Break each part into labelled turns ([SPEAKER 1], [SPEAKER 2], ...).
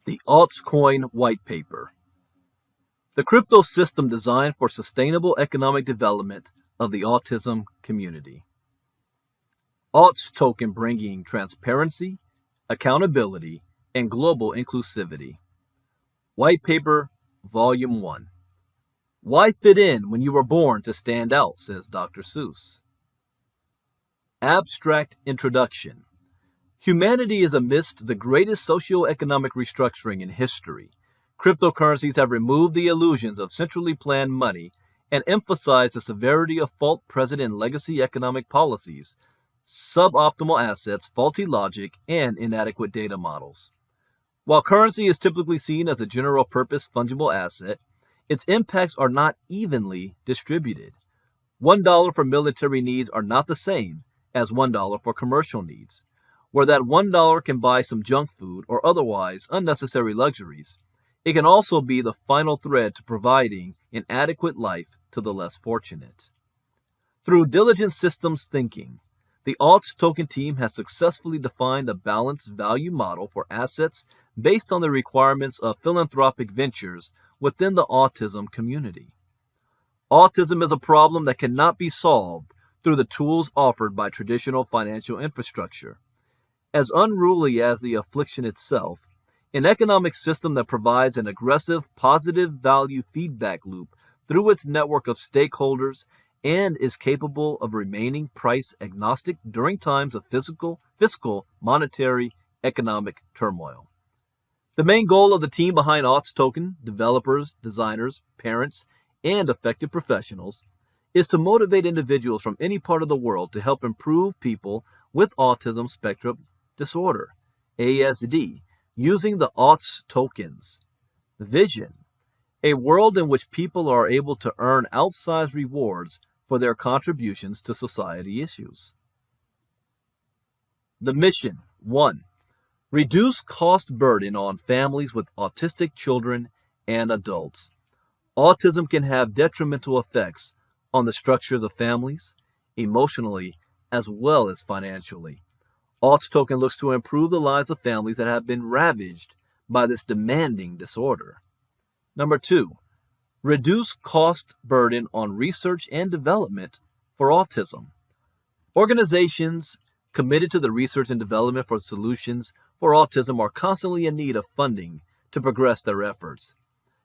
[SPEAKER 1] The Altcoin Whitepaper. The crypto system designed for sustainable economic development of the autism community. AUTZ token bringing transparency, accountability, and global inclusivity. Whitepaper, Volume 1. Why fit in when you were born to stand out, says Dr. Seuss. Abstract Introduction. Humanity is amidst the greatest socio-economic restructuring in history. Cryptocurrencies have removed the illusions of centrally planned money and emphasized the severity of fault-present and legacy economic policies, suboptimal assets, faulty logic, and inadequate data models. While currency is typically seen as a general-purpose fungible asset, its impacts are not evenly distributed. $1 for military needs are not the same as $1 for commercial needs. Where that $1 can buy some junk food or otherwise unnecessary luxuries, it can also be the final thread to providing an adequate life to the less fortunate. Through diligent systems thinking, the AUTZ token team has successfully defined a balanced value model for assets based on the requirements of philanthropic ventures within the autism community. Autism is a problem that cannot be solved through the tools offered by traditional financial infrastructure. As unruly as the affliction itself, an economic system that provides an aggressive, positive value feedback loop through its network of stakeholders and is capable of remaining price agnostic during times of fiscal, monetary, economic turmoil. The main goal of the team behind AUTZ token, developers, designers, parents, and affected professionals, is to motivate individuals from any part of the world to help improve people with autism spectrum disorder, ASD, using the AUTZ tokens. Vision: a world in which people are able to earn outsized rewards for their contributions to society issues. The mission: 1. Reduce cost burden on families with autistic children and adults. Autism can have detrimental effects on the structures of families, emotionally as well as financially. AUTZ token looks to improve the lives of families that have been ravaged by this demanding disorder. Number 2, reduce cost burden on research and development for autism. Organizations committed to the research and development for solutions for autism are constantly in need of funding to progress their efforts.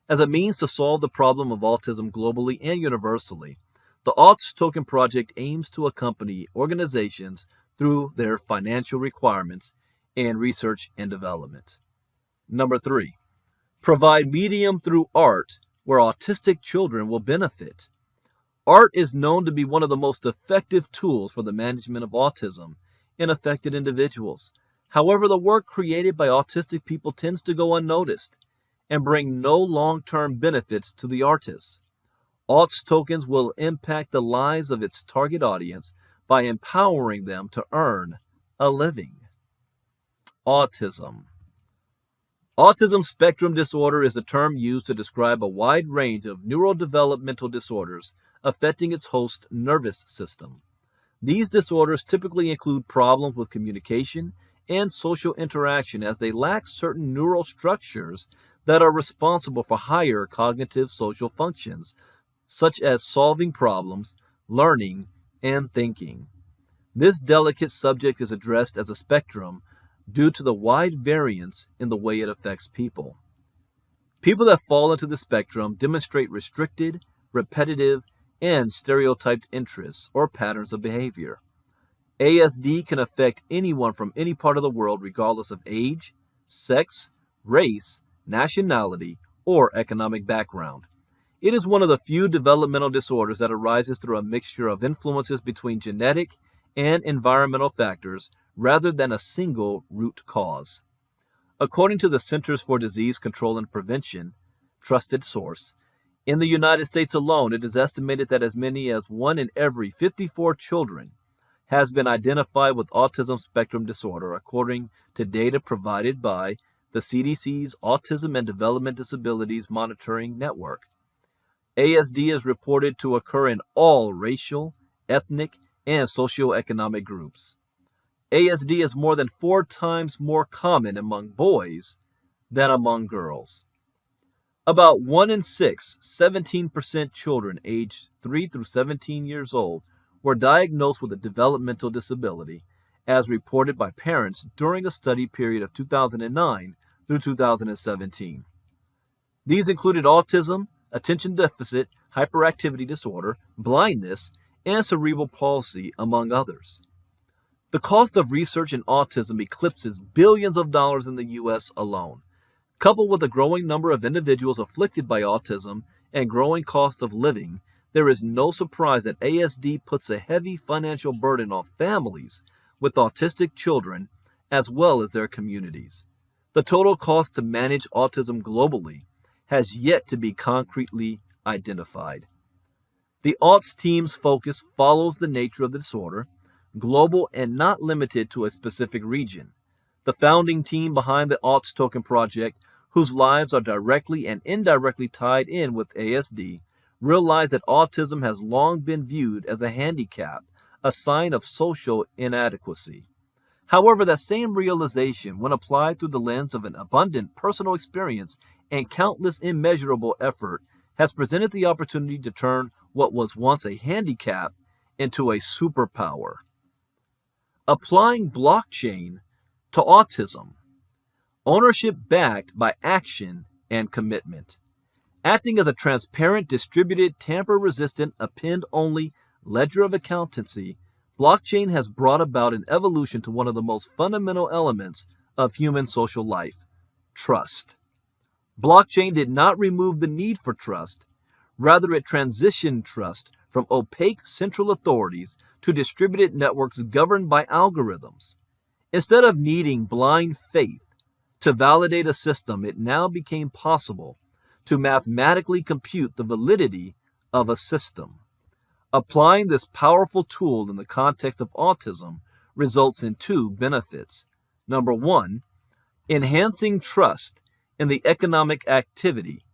[SPEAKER 1] As a means to solve the problem of autism globally and universally, the AUTZ token project aims to accompany organizations through their financial requirements in research and development. Number 3, provide medium through art where autistic children will benefit. Art is known to be one of the most effective tools for the management of autism in affected individuals. However, the work created by autistic people tends to go unnoticed and bring no long-term benefits to the artists. AUTZ tokens will impact the lives of its target audience by empowering them to earn a living. Autism. Autism spectrum disorder is a term used to describe a wide range of neurodevelopmental disorders affecting its host nervous system. These disorders typically include problems with communication and social interaction as they lack certain neural structures that are responsible for higher cognitive social functions, such as solving problems, learning, and thinking. This delicate subject is addressed as a spectrum due to the wide variance in the way it affects people. People that fall into the spectrum demonstrate restricted, repetitive, and stereotyped interests or patterns of behavior. ASD can affect anyone from any part of the world regardless of age, sex, race, nationality, or economic background. It is one of the few developmental disorders that arises through a mixture of influences between genetic and environmental factors rather than a single root cause. According to the Centers for Disease Control and Prevention, trusted source, in the United States alone, it is estimated that as many as 1 in every 54 children has been identified with autism spectrum disorder, according to data provided by the CDC's Autism and Development Disabilities Monitoring Network. ASD is reported to occur in all racial, ethnic, and socioeconomic groups. ASD is more than 4 times more common among boys than among girls. About 1 in 6, 17% children aged 3 through 17 years old were diagnosed with a developmental disability, as reported by parents during a study period of 2009 through 2017. These included autism, attention deficit hyperactivity disorder, blindness, and cerebral palsy, among others. The cost of research in autism eclipses billions of dollars in the U.S. alone. Coupled with a growing number of individuals afflicted by autism and growing costs of living, there is no surprise that ASD puts a heavy financial burden on families with autistic children as well as their communities. The total cost to manage autism globally has yet to be concretely identified. The AUTZ team's focus follows the nature of the disorder, global and not limited to a specific region. The founding team behind the AUTZ Token Project, whose lives are directly and indirectly tied in with ASD, realize that autism has long been viewed as a handicap, a sign of social inadequacy. However, that same realization, when applied through the lens of an abundant personal experience and countless immeasurable effort, has presented the opportunity to turn what was once a handicap into a superpower. Applying blockchain to autism. Ownership backed by action and commitment. Acting as a transparent, distributed, tamper-resistant, append-only ledger of accountancy, blockchain has brought about an evolution to one of the most fundamental elements of human social life: trust. Blockchain did not remove the need for trust. Rather, it transitioned trust from opaque central authorities to distributed networks governed by algorithms. Instead of needing blind faith to validate a system, it now became possible to mathematically compute the validity of a system. Applying this powerful tool in the context of autism results in two benefits. Number one, enhancing trust in the economic activity,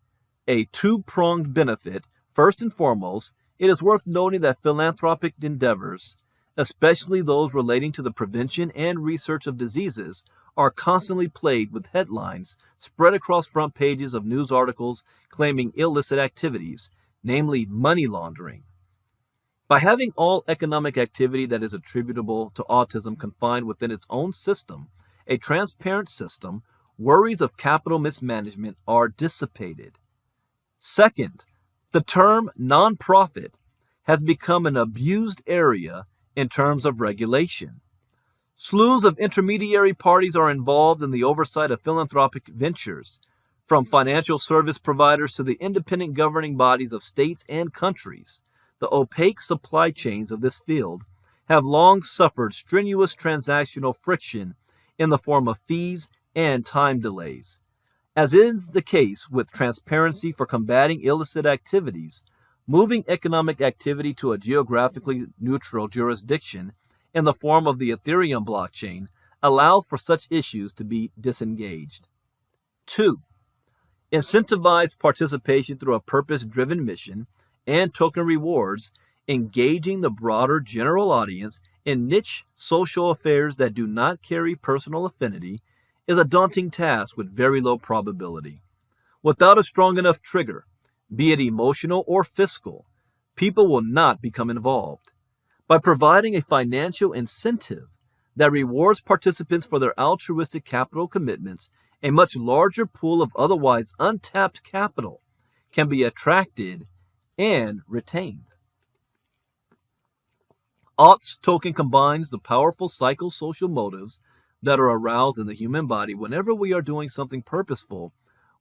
[SPEAKER 1] a two-pronged benefit. First and foremost, it is worth noting that philanthropic endeavors, especially those relating to the prevention and research of diseases, are constantly plagued with headlines spread across front pages of news articles claiming illicit activities, namely money laundering. By having all economic activity that is attributable to autism confined within its own system, a transparent system, worries of capital mismanagement are dissipated. Second, the term nonprofit has become an abused area in terms of regulation. Slews of intermediary parties are involved in the oversight of philanthropic ventures, from financial service providers to the independent governing bodies of states and countries. The opaque supply chains of this field have long suffered strenuous transactional friction in the form of fees and time delays. As is the case with transparency for combating illicit activities, moving economic activity to a geographically neutral jurisdiction in the form of the Ethereum blockchain allows for such issues to be disengaged. 2. Incentivize participation through a purpose-driven mission and token rewards, engaging the broader general audience in niche social affairs that do not carry personal affinity is a daunting task with very low probability. Without a strong enough trigger, be it emotional or fiscal, people will not become involved. By providing a financial incentive that rewards participants for their altruistic capital commitments, a much larger pool of otherwise untapped capital can be attracted and retained. AUTZ token combines the powerful psychosocial motives that are aroused in the human body whenever we are doing something purposeful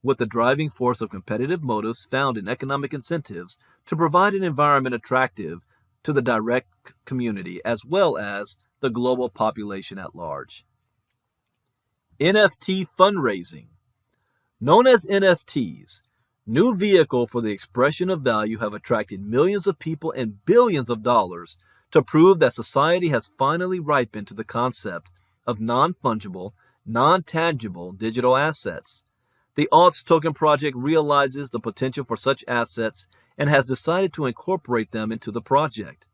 [SPEAKER 1] with the driving force of competitive motives found in economic incentives to provide an environment attractive to the direct community as well as the global population at large. NFT fundraising. Known as NFTs, new vehicle for the expression of value have attracted millions of people and billions of dollars to prove that society has finally ripened to the concept of non-fungible, non-tangible digital assets. The AUTZ Token Project realizes the potential for such assets and has decided to incorporate them into the project.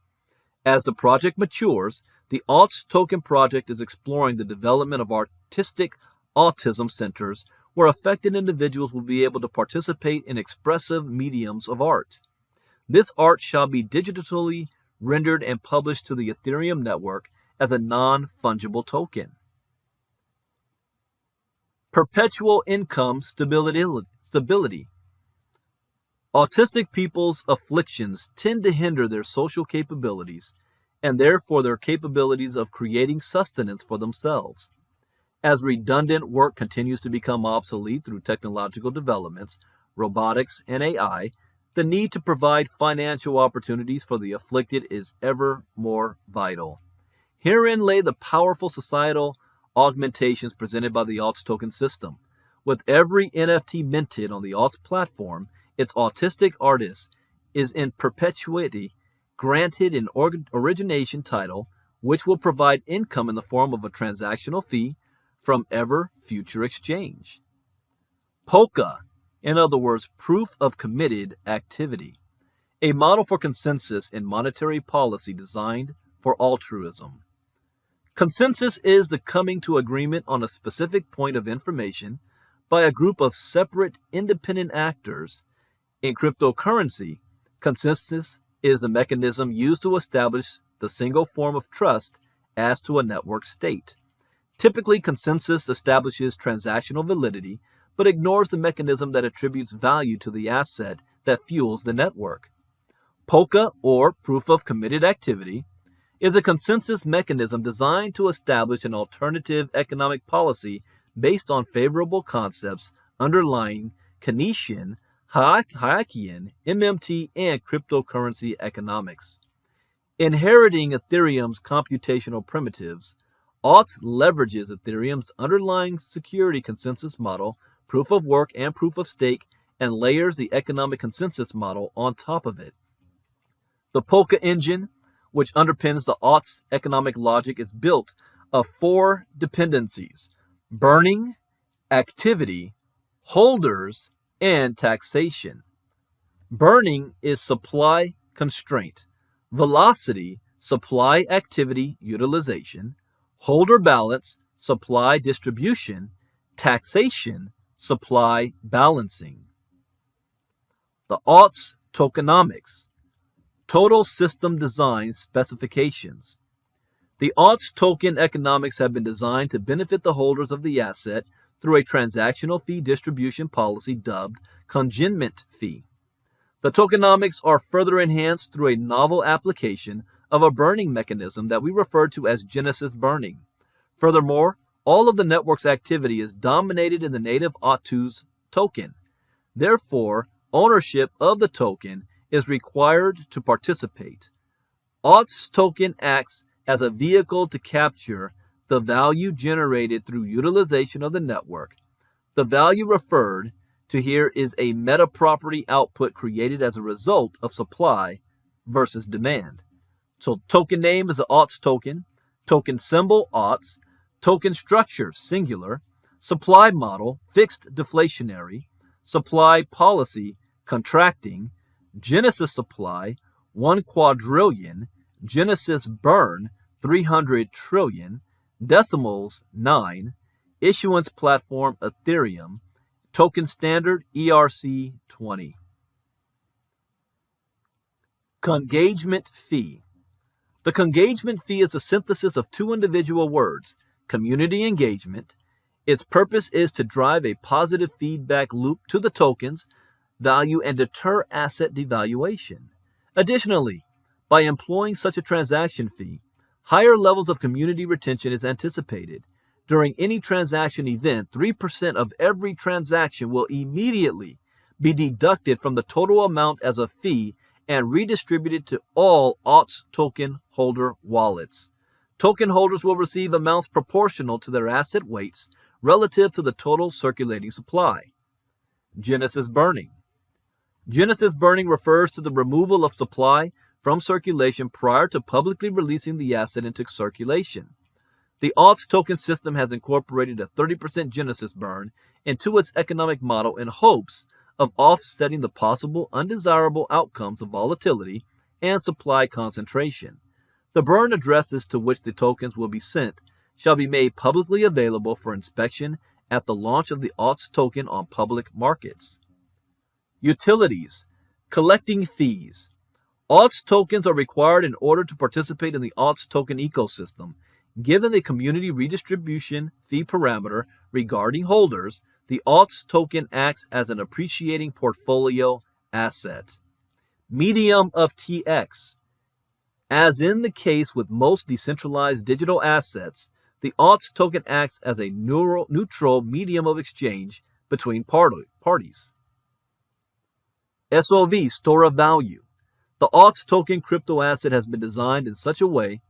[SPEAKER 1] As the project matures, the AUTZ Token Project is exploring the development of artistic autism centers where affected individuals will be able to participate in expressive mediums of art. This art shall be digitally rendered and published to the Ethereum network as a non-fungible token. Perpetual income stability. Autistic people's afflictions tend to hinder their social capabilities and therefore their capabilities of creating sustenance for themselves. As redundant work continues to become obsolete through technological developments, robotics, and AI, the need to provide financial opportunities for the afflicted is ever more vital. Herein lay the powerful societal augmentations presented by the AUTZ token system. With every NFT minted on the AUTZ platform, its autistic artist is in perpetuity granted an origination title, which will provide income in the form of a transactional fee from ever future exchange. Polka, in other words, proof of committed activity, a model for consensus in monetary policy designed for altruism. Consensus is the coming to agreement on a specific point of information by a group of separate independent actors. In cryptocurrency, consensus is the mechanism used to establish the single form of trust as to a network state. Typically, consensus establishes transactional validity, but ignores the mechanism that attributes value to the asset that fuels the network. Polka, or proof of committed activity, is a consensus mechanism designed to establish an alternative economic policy based on favorable concepts underlying Keynesian, Hayekian, MMT, and cryptocurrency economics. Inheriting Ethereum's computational primitives, AUTZ leverages Ethereum's underlying security consensus model, proof of work, and proof of stake, and layers the economic consensus model on top of it. The Polka engine, which underpins the AUTZ economic logic, is built of 4 dependencies: burning, activity, holders, and taxation. Burning is supply constraint, velocity, supply activity utilization, holder balance, supply distribution, taxation, supply balancing. The AUTZ tokenomics, total system design specifications. The AUTZ token economics have been designed to benefit the holders of the asset through a transactional fee distribution policy dubbed consignment fee. The tokenomics are further enhanced through a novel application of a burning mechanism that we refer to as Genesis burning. Furthermore, all of the network's activity is dominated in the native AUTZ token. Therefore, ownership of the token is required to participate. AUTZ token acts as a vehicle to capture the value generated through utilization of the network. The value referred to here is a meta-property output created as a result of supply versus demand. So token name is the AUTZ token symbol AUTZ, token structure singular, supply model fixed deflationary, supply policy contracting, Genesis supply 1 quadrillion, Genesis burn 300 trillion, decimals 9, issuance platform Ethereum, token standard ERC20. Congagement fee. The congagement fee is a synthesis of 2 individual words, community engagement. Its purpose is to drive a positive feedback loop to the token's value and deter asset devaluation. Additionally, by employing such a transaction fee, higher levels of community retention is anticipated. During any transaction event, 3% of every transaction will immediately be deducted from the total amount as a fee and redistributed to all AUTZ token holder wallets. Token holders will receive amounts proportional to their asset weights relative to the total circulating supply. Genesis burning. Genesis burning refers to the removal of supply from circulation prior to publicly releasing the asset into circulation. The AUTZ token system has incorporated a 30% Genesis burn into its economic model in hopes of offsetting the possible undesirable outcomes of volatility and supply concentration. The burn addresses to which the tokens will be sent shall be made publicly available for inspection at the launch of the AUTZ token on public markets. Utilities, collecting fees. AUTZ tokens are required in order to participate in the AUTZ token ecosystem. Given the community redistribution fee parameter regarding holders, the AUTZ token acts as an appreciating portfolio asset. Medium of TX. As in the case with most decentralized digital assets, the AUTZ token acts as a neutral medium of exchange between parties. SOV, store of value. The AUTZ token crypto asset has been designed in such a way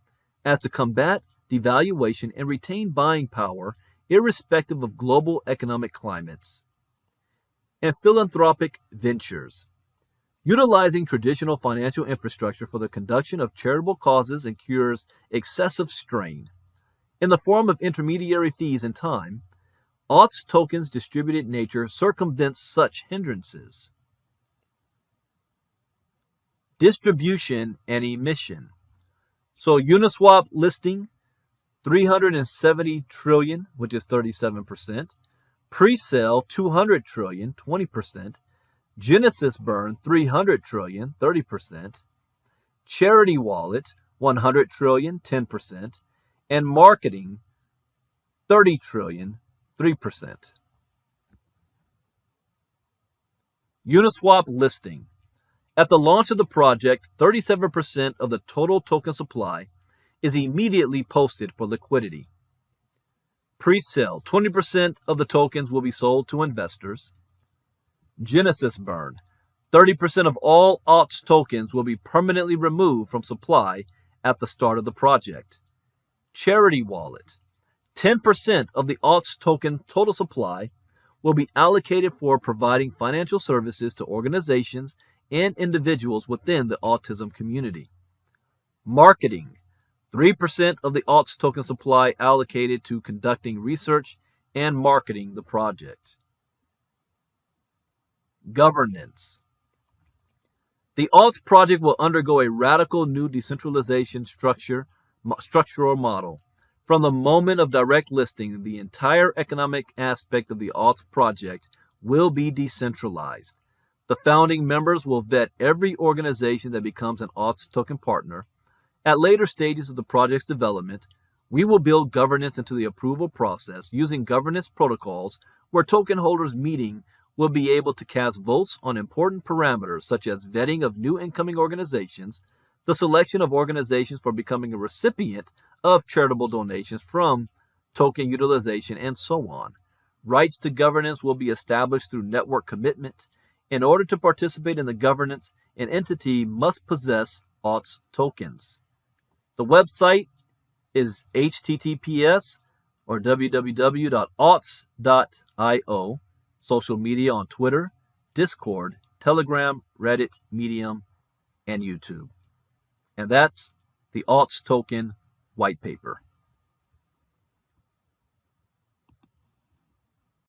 [SPEAKER 1] as to combat devaluation and retain buying power irrespective of global economic climates. And philanthropic ventures. Utilizing traditional financial infrastructure for the conduction of charitable causes and cures excessive strain. In the form of intermediary fees and time, AUTZ tokens' distributed nature circumvents such hindrances. Distribution and emission. So Uniswap listing, 370 trillion, which is 37%. Pre-sale, 200 trillion, 20%. Genesis burn, 300 trillion, 30%. Charity wallet, 100 trillion, 10%. And marketing, 30 trillion, 3%. Uniswap listing. At the launch of the project, 37% of the total token supply is immediately posted for liquidity. Pre-sale, 20% of the tokens will be sold to investors. Genesis burn, 30% of all AUTZ tokens will be permanently removed from supply at the start of the project. Charity wallet, 10% of the AUTZ token total supply will be allocated for providing financial services to organizations and individuals within the autism community. Marketing, 3% of the AUTZ token supply allocated to conducting research and marketing the project. Governance. The AUTZ project will undergo a radical new decentralization structural model. From the moment of direct listing, the entire economic aspect of the AUTZ project will be decentralized. The founding members will vet every organization that becomes an AUTZ token partner. At later stages of the project's development, we will build governance into the approval process using governance protocols where token holders meeting will be able to cast votes on important parameters such as vetting of new incoming organizations, the selection of organizations for becoming a recipient of charitable donations from token utilization, and so on. Rights to governance will be established through network commitment. In order to participate in the governance, an entity must possess AUTZ tokens. The website is https or www.auts.io. Social media on Twitter, Discord, Telegram, Reddit, Medium, and YouTube. And that's the AUTZ token white paper.